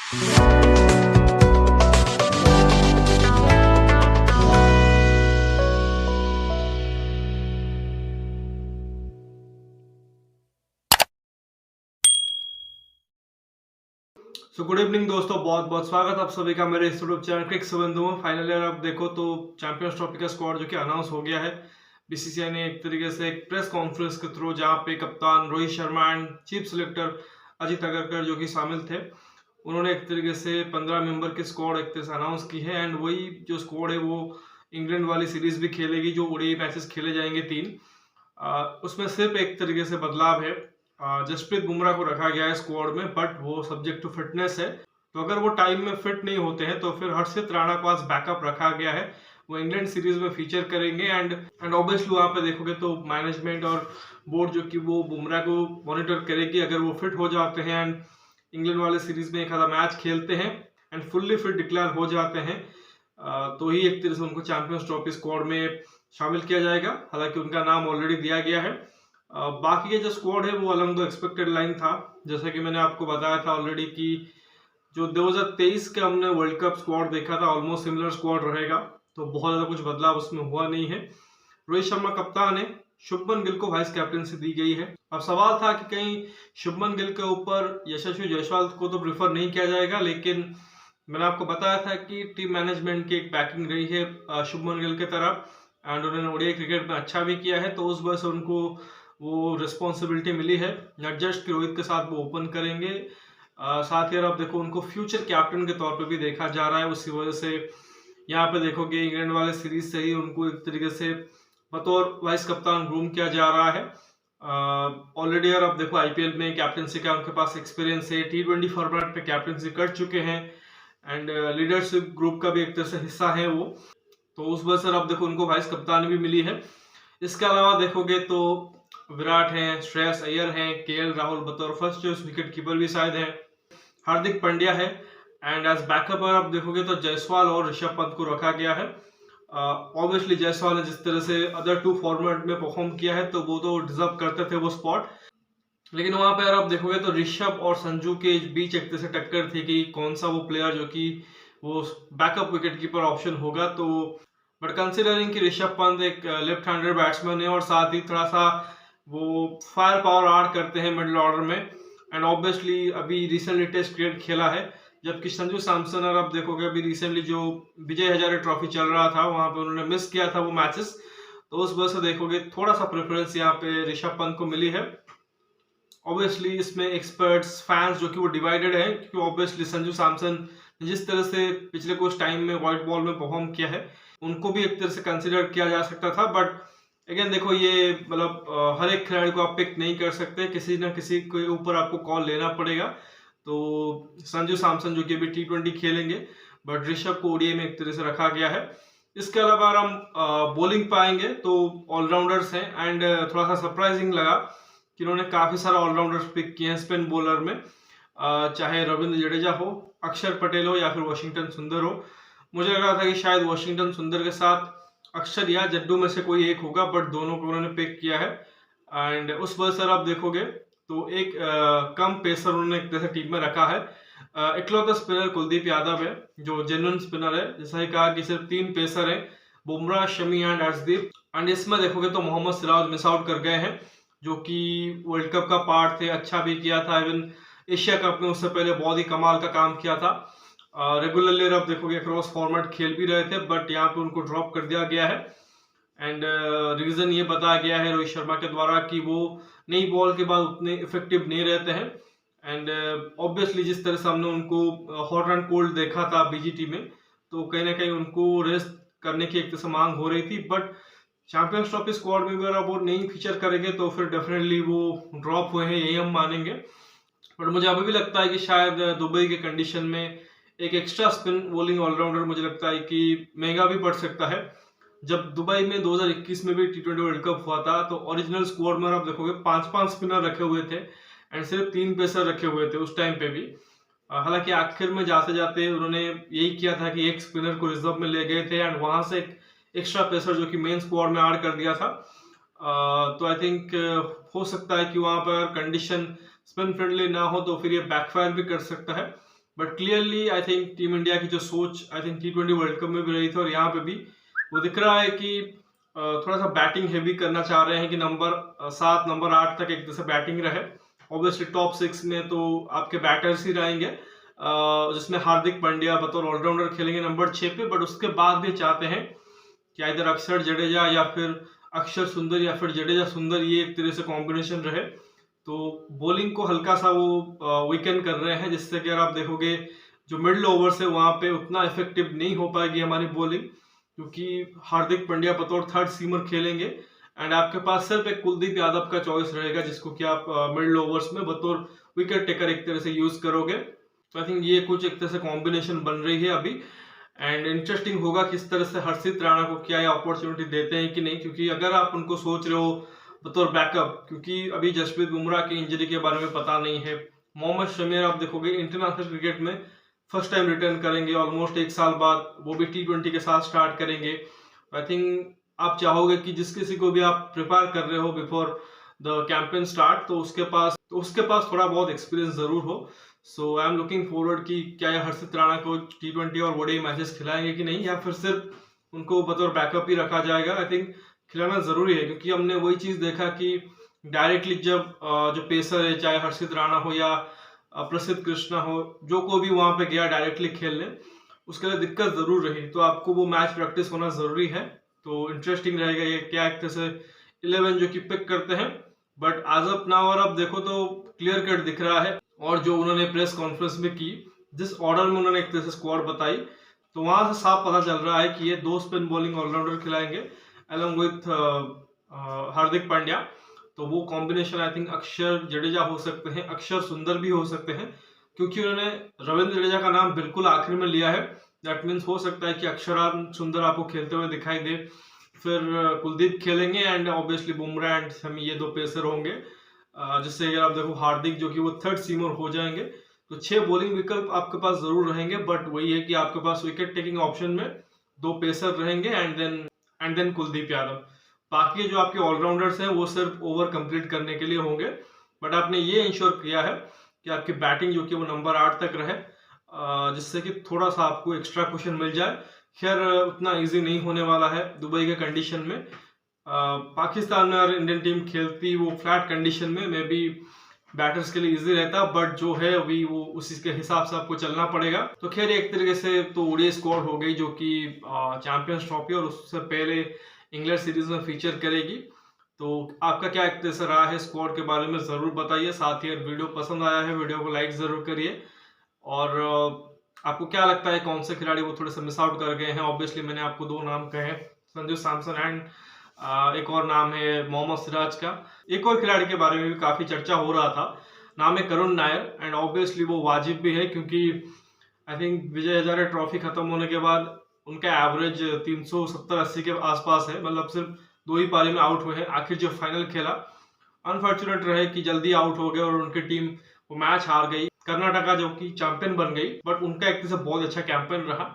Good evening दोस्तों, बहुत बहुत स्वागत आप सभी का मेरे इस यूट्यूब चैनल क्रिक संबंधों में। फाइनली अगर आप देखो तो चैंपियंस ट्रॉफी का स्क्वाड जो कि अनाउंस हो गया है। बीसीसीआई ने एक तरीके से एक प्रेस कॉन्फ्रेंस के थ्रू, जहां पे कप्तान Rohit Sharma and chief selector Ajit Agarkar जो कि शामिल थे, उन्होंने एक तरीके से 15 मेंबर की स्क्वाड एक तरह से अनाउंस की है। एंड वही जो स्क्वाड है वो इंग्लैंड वाली सीरीज भी खेलेगी, जो ओडीआई मैचेस खेले जाएंगे 3। उसमें सिर्फ एक तरीके से बदलाव है, जसप्रीत बुमराह को रखा गया है स्क्वाड में, बट वो सब्जेक्ट टू फिटनेस है। तो अगर वो टाइम में फिट नहीं होते हैं तो फिर हर्षित राणा को आज बैकअप रखा गया है। वो इंग्लैंड सीरीज में फीचर करेंगे। एंड ऑब्वियसली वहां पे देखोगे तो मैनेजमेंट और बोर्ड जो कि वो बुमराह को मॉनिटर करेगी। अगर वो फिट हो जाते हैं एंड इंग्लैंड वाले सीरीज में एक आधा मैच खेलते हैं एंड फुल्ली फिट डिक्लेयर हो जाते हैं, तो ही एक तरह से उनको चैंपियंस ट्रॉफी स्क्वाड में शामिल किया जाएगा। हालांकि उनका नाम ऑलरेडी दिया गया है। बाकी के जो स्क्वाड है वो अलग दो एक्सपेक्टेड लाइन था, जैसा कि मैंने आपको बताया था ऑलरेडी कि जो 2023 के हमने वर्ल्ड कप स्क्वाड देखा था, ऑलमोस्ट सिमिलर स्क्वाड रहेगा। तो बहुत ज्यादा कुछ बदलाव उसमें हुआ नहीं है। रोहित शर्मा कप्तान है, शुभमन गिल को वाइस कैप्टनसी दी गई है। अब सवाल था कि कहीं शुभमन गिल के ऊपर यशस्वी जायसवाल को तो प्रेफर नहीं किया जाएगा, लेकिन मैंने आपको बताया था कि टीम मैनेजमेंट की एक पैकिंग रही है शुभमन गिल की तरफ, एंड उन्होंने ओडीआई क्रिकेट में अच्छा भी किया है। तो उस वजह से उनको वो रिस्पॉन्सिबिलिटी मिली है, नॉट जस्ट कि रोहित के साथ वो ओपन करेंगे, साथ ही आप देखो उनको फ्यूचर कैप्टन के तौर पे भी देखा जा रहा है। उसी वजह से यहाँ पे देखोगे इंग्लैंड वाले सीरीज से ही उनको एक तरीके से बतौर वाइस कप्तान ग्रूम किया जा रहा है। ऑलरेडी यार आप देखो आईपीएल में कैप्टनसी का उनके पास एक्सपीरियंस है, T20 फॉर्मेट पे कैप्टनसी कर चुके हैं, एंड लीडरशिप ग्रुप का भी एक तरह से हिस्सा है वो। तो उस वजह से आप देखो उनको वाइस कप्तान भी मिली है। इसके अलावा देखोगे तो विराट हैं, श्रेयस अय्यर हैं, केएल राहुल बतौर फर्स्ट चॉइस विकेट कीपर भी शायद है, हार्दिक पांड्या है, एंड एज बैकअप आप देखोगे तो जायसवाल और ऋषभ पंत को रखा गया है। ऑब्वियसली जायसवाल ने जिस तरह से अदर 2 फॉर्मेट में परफॉर्म किया है तो वो तो डिजर्व करते थे वो स्पॉट, लेकिन वहां पे अगर आप देखोगे तो ऋषभ और संजू के बीच एक तरह से टक्कर थी कि कौन सा वो प्लेयर जो कि वो बैकअप विकेट कीपर ऑप्शन होगा। तो बट कंसिडरिंग कि ऋषभ पंत एक लेफ्ट हैंडेड बैट्समैन है और साथ ही थोड़ा सा वो फायर पावर ऐड करते हैं मिडिल ऑर्डर में, एंड ऑब्वियसली अभी रिसेंटली टेस्ट क्रिकेट खेला है, जबकि संजू सैमसन और आप देखोगे अभी रिसेंटली जो विजय हजारे ट्रॉफी चल रहा था वहां पे उन्होंने मिस किया था वो मैचेस। तो उस वजह से देखोगे थोड़ा सा प्रेफरेंस यहाँ पे ऋषभ पंत को मिली है। ऑब्वियसली इसमें एक्सपर्ट्स फैंस जो कि वो डिवाइडेड है, क्योंकि ऑब्वियसली संजू सैमसन जिस तरह से पिछले कुछ टाइम में व्हाइट बॉल में परफॉर्म किया है उनको भी एक तरह से कंसिडर किया जा सकता था। बट अगेन देखो ये मतलब हर एक खिलाड़ी को आप पिक नहीं कर सकते, किसी ना किसी के ऊपर आपको कॉल लेना पड़ेगा। तो संजू सैमसन जो कि अभी T20 खेलेंगे, बट ऋषभ को ओडीआई में एक तरह से रखा गया है। इसके अलावा अगर हम बॉलिंग पाएंगे तो ऑलराउंडर्स हैं, एंड थोड़ा सा सरप्राइजिंग लगा कि उन्होंने काफी सारा ऑलराउंडर्स पिक किए हैं स्पिन बॉलर में, चाहे रविंद्र जडेजा हो, अक्षर पटेल हो या फिर वॉशिंगटन सुंदर हो। मुझे लग रहा था कि शायद वॉशिंगटन सुंदर के साथ अक्षर या जड्डू में से कोई एक होगा, बट दोनों को उन्होंने पिक किया है। एंड उस वजह से आप देखोगे तो एक कम पेसर उन्होंने एक तरह टीम में रखा है। इकलौता स्पिनर कुलदीप यादव है जो जेन्युइन स्पिनर है, जैसा ही कहा कि सिर्फ 3 पेसर है, बुमराह, शमी एंड अर्शदीप। एंड इसमें देखोगे तो मोहम्मद सिराज मिस आउट कर गए हैं, जो कि वर्ल्ड कप का पार्ट थे, अच्छा भी किया था, इवन एशिया कप में उससे पहले बहुत ही कमाल का काम किया था। रेगुलरली आप देखोगे क्रॉस फॉर्मेट खेल भी रहे थे, बट यहाँ पे उनको ड्रॉप कर दिया गया है। एंड रीजन ये बताया गया है रोहित शर्मा के द्वारा कि वो नई बॉल के बाद उतने इफेक्टिव नहीं रहते हैं। एंड ऑब्वियसली जिस तरह से हमने उनको हॉट एंड कोल्ड देखा था बीजीटी में, तो कहीं ना कहीं उनको रेस्ट करने की एक तरह से मांग हो रही थी। बट चैंपियंस ट्रॉफी स्क्वाड में अगर वो नहीं फीचर करेंगे तो फिर डेफिनेटली वो ड्रॉप हुए हैं, यही हम मानेंगे। बट मुझे अभी भी लगता है कि शायद दुबई के कंडीशन में एक एक्स्ट्रा स्पिन बॉलिंग ऑलराउंडर मुझे लगता है कि महंगा भी पड़ सकता है। जब दुबई में 2021 में भी T20 वर्ल्ड कप हुआ था तो ओरिजिनल स्क्वाड में आप देखोगे 5-5 स्पिनर रखे हुए थे एंड सिर्फ 3 पेसर रखे हुए थे उस टाइम पे भी। हालांकि आखिर में जाते जाते उन्होंने यही किया था कि एक स्पिनर को रिजर्व में ले गए थे एंड वहां से एक एक्स्ट्रा पेसर जो कि मेन स्क्वाड में ऐड कर दिया था। तो आई थिंक हो सकता है कि वहां पर कंडीशन स्पिन फ्रेंडली ना हो तो फिर ये बैकफायर भी कर सकता है। But clearly I think team India की जो सोच I think T20 world cup में भी रही थी और यहाँ पे भी वो दिख रहा है कि थोड़ा सा बैटिंग हेवी करना चाह रहे हैं कि नंबर 7 नंबर 8 तक एक जैसे बैटिंग रहे। ऑब्वियसली टॉप 6 में तो आपके बैटर्स ही रहेंगे, जिसमें हार्दिक पांड्या बतौर ऑलराउंडर खेलेंगे नंबर 6 पे, बट उसके बाद भी चाहते हैं कि इधर अक्षर जडेजा या फिर अक्षर सुंदर या फिर जडेजा सुंदर, ये एक तरह से कॉम्बिनेशन रहे। तो बॉलिंग को हल्का सा वो वीकेंड कर रहे हैं, जिससे कि अगर आप देखोगे जो मिडल ओवर्स है वहां पे उतना इफेक्टिव नहीं हो पाएगी हमारी बॉलिंग, क्योंकि हार्दिक पांड्या बतौर थर्ड सीमर खेलेंगे एंड आपके पास सिर्फ एक कुलदीप यादव का चॉइस रहेगा, जिसको कि आप मिडल ओवर्स में बतौर विकेट टेकर एक तरह से यूज करोगे। तो आई थिंक ये कुछ एक तरह से कॉम्बिनेशन बन रही है अभी, एंड इंटरेस्टिंग होगा किस तरह से हर्षित राणा को क्या ये अपॉर्चुनिटी देते हैं कि नहीं, क्योंकि अगर आप उनको सोच रहे हो बतौर बैकअप, क्योंकि अभी जसप्रीत बुमराह की इंजरी के बारे में पता नहीं है। मोहम्मद शमी आप देखोगे इंटरनेशनल क्रिकेट में फर्स्ट टाइम रिटर्न करेंगे ऑलमोस्ट 1 साल बाद, वो भी T20 के साथ स्टार्ट करेंगे। आई थिंक आप चाहोगे कि जिस किसी को भी आप प्रिपेयर कर रहे हो बिफोर द कैंपेन स्टार्ट, तो उसके पास थोड़ा बहुत एक्सपीरियंस जरूर हो। सो आई एम लुकिंग फॉरवर्ड कि क्या ये हर्षित राणा को T20 और ओडीआई मैचेस खिलाएंगे कि नहीं, या फिर सिर्फ उनको बतौर बैकअप ही रखा जाएगा। आई थिंक खिलाना जरूरी है, क्योंकि हमने वही चीज देखा कि डायरेक्टली जब जो पेसर है, चाहे हर्षित राणा हो या प्रसिद्ध कृष्णा हो, जो कोई भी वहां पे गया डायरेक्टली खेलने, उसके लिए दिक्कत जरूर रही। तो आपको वो मैच प्रैक्टिस होना जरूरी है। तो इंटरेस्टिंग रहेगा ये क्या एक तरह से 11 जो कि पिक करते हैं, बट आज ऑफ नाउ और अब देखो तो क्लियर कट दिख रहा है। और जो उन्होंने प्रेस कॉन्फ्रेंस में की, जिस ऑर्डर में उन्होंने एक तरह से स्क्वाड बताई, तो वहां से साफ पता चल रहा है कि ये 2 स्पिन बॉलिंग ऑलराउंडर खिलाएंगे अलॉन्ग विथ हार्दिक पांड्या। तो वो कॉम्बिनेशन आई थिंक अक्षर जडेजा हो सकते हैं, अक्षर सुंदर भी हो सकते हैं, क्योंकि उन्होंने रविंद्र जडेजा का नाम बिल्कुल आखिर में लिया है। दैट मीन्स हो सकता है कि अक्षर सुंदर आपको खेलते हुए दिखाई दे, फिर कुलदीप खेलेंगे and obviously Bumrah and Shami, ये 2 पेसर होंगे, जिससे अगर आप देखो हार्दिक जो कि वो थर्ड सीमर हो जाएंगे। तो 6 बॉलिंग विकल्प आपके पास जरूर रहेंगे, बट वही है कि आपके पास विकेट टेकिंग ऑप्शन में 2 पेसर रहेंगे एंड देन कुलदीप यादव। बाकी जो आपके ऑलराउंडर्स हैं वो सिर्फ ओवर कंप्लीट करने के लिए होंगे, बट आपने ये इंश्योर किया है कि आपकी बैटिंग जो कि वो नंबर 8 तक रहे, जिससे कि थोड़ा सा आपको एक्स्ट्रा क्वेश्चन मिल जाए। खैर उतना इजी नहीं होने वाला है दुबई के कंडीशन में। पाकिस्तान में अगर इंडियन टीम खेलती वो फ्लैट कंडीशन में, मे बी बैटर्स के लिए इजी रहता, बट जो है अभी वो उसी के हिसाब से आपको चलना पड़ेगा। तो खैर एक तरीके से तो ओडीआई स्क्वाड हो गई जो कि चैंपियंस ट्रॉफी और उससे पहले इंग्लैंड सीरीज में फीचर करेगी। तो आपका क्या एक तरह से रहा है स्क्वाड के बारे में जरूर बताइए। साथ ही अगर वीडियो पसंद आया है वीडियो को लाइक जरूर करिए, और आपको क्या लगता है कौन से खिलाड़ी वो थोड़े से मिस आउट कर गए हैं। ऑब्वियसली मैंने आपको 2 नाम कहे, संजू सैमसन एंड एक और नाम है मोहम्मद सिराज का। एक और खिलाड़ी के बारे में भी काफी चर्चा हो रहा था, नाम है करुण नायर, एंड ऑब्वियसली वो वाजिब भी है, क्योंकि I think Vijay Hazare trophy खत्म होने के बाद उनका एवरेज 370-80 के आसपास है, मतलब सिर्फ 2 ही पारी में आउट हुए हैं। आखिर जो फाइनल खेला अनफॉर्चुनेट रहे कि जल्दी आउट हो गए और उनकी टीम वो मैच हार गई। कर्नाटका जो कि चैंपियन बन गई, बट उनका एक तरह से बहुत अच्छा कैंपेन रहा।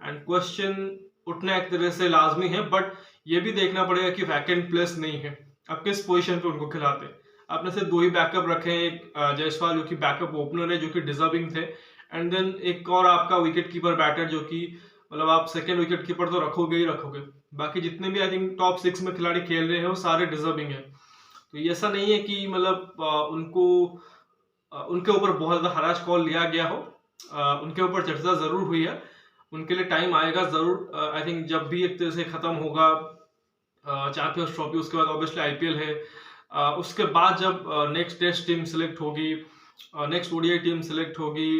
एंड क्वेश्चन उठना एक तरह से लाजमी है, बट ये भी देखना पड़ेगा कि वैकेंट प्लेस नहीं है, अब किस पोजीशन पे उनको खिलाते। आपने सिर्फ 2 ही बैकअप रखे हैं, एक जायसवाल जो कि बैकअप ओपनर है जो कि डिजर्विंग थे, एंड देन एक और आपका विकेट कीपर बैटर जो कि मतलब आप सेकंड विकेट कीपर तो रखोगे ही रखोगे। बाकी जितने भी आई थिंक टॉप 6 में खिलाड़ी खेल रहे हैं वो सारे डिजर्विंग है। तो ये ऐसा नहीं है कि मतलब उनके ऊपर बहुत ज्यादा हराश कॉल लिया गया हो, उनके ऊपर चर्चा जरूर हुई है। उनके लिए टाइम आएगा जरूर, आई थिंक जब भी एक तरह से खत्म होगा चैंपियंस ट्रॉफी, उसके बाद ऑब्वियसली आईपीएल है, उसके बाद जब नेक्स्ट टेस्ट टीम सिलेक्ट होगी, नेक्स्ट ओडीआई टीम सिलेक्ट होगी,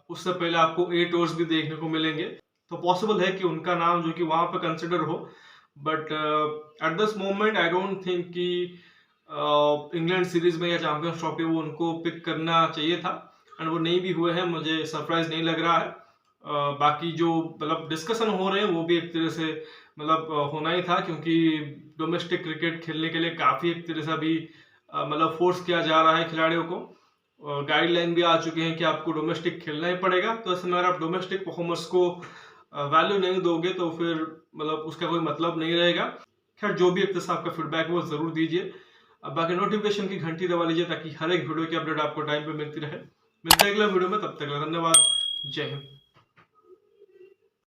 उससे पहले आपको 8 ओवर्स भी देखने को मिलेंगे। तो पॉसिबल है कि उनका नाम जो कि वहां पे कंसिडर हो, but at this moment I don't think कि इंग्लैंड सीरीज में या चैंपियंस ट्रॉफी वो उनको पिक करना चाहिए था, एंड वो नहीं भी हुए हैं। मुझे सरप्राइज नहीं लग रहा है। बाकी जो मतलब डिस्कशन हो रहे हैं वो भी एक तरह से मतलब होना ही था, क्योंकि डोमेस्टिक क्रिकेट खेलने के लिए काफी एक तरह से अभी मतलब फोर्स किया जा रहा है खिलाड़ियों को। गाइडलाइन भी आ चुके हैं कि आपको डोमेस्टिक खेलना ही पड़ेगा। तो ऐसे में अगर आप डोमेस्टिक परफॉर्मेंस को वैल्यू नहीं दोगे तो फिर मतलब उसका कोई मतलब नहीं रहेगा। खैर जो भी एक तरह से आपका फीडबैक वो जरूर दीजिए। बाकी नोटिफिकेशन की घंटी दबा लीजिए ताकि हर एक वीडियो की अपडेट आपको टाइम पे मिलती रहे। मिलते हैं अगले वीडियो में, तब तक धन्यवाद। जय हिंद।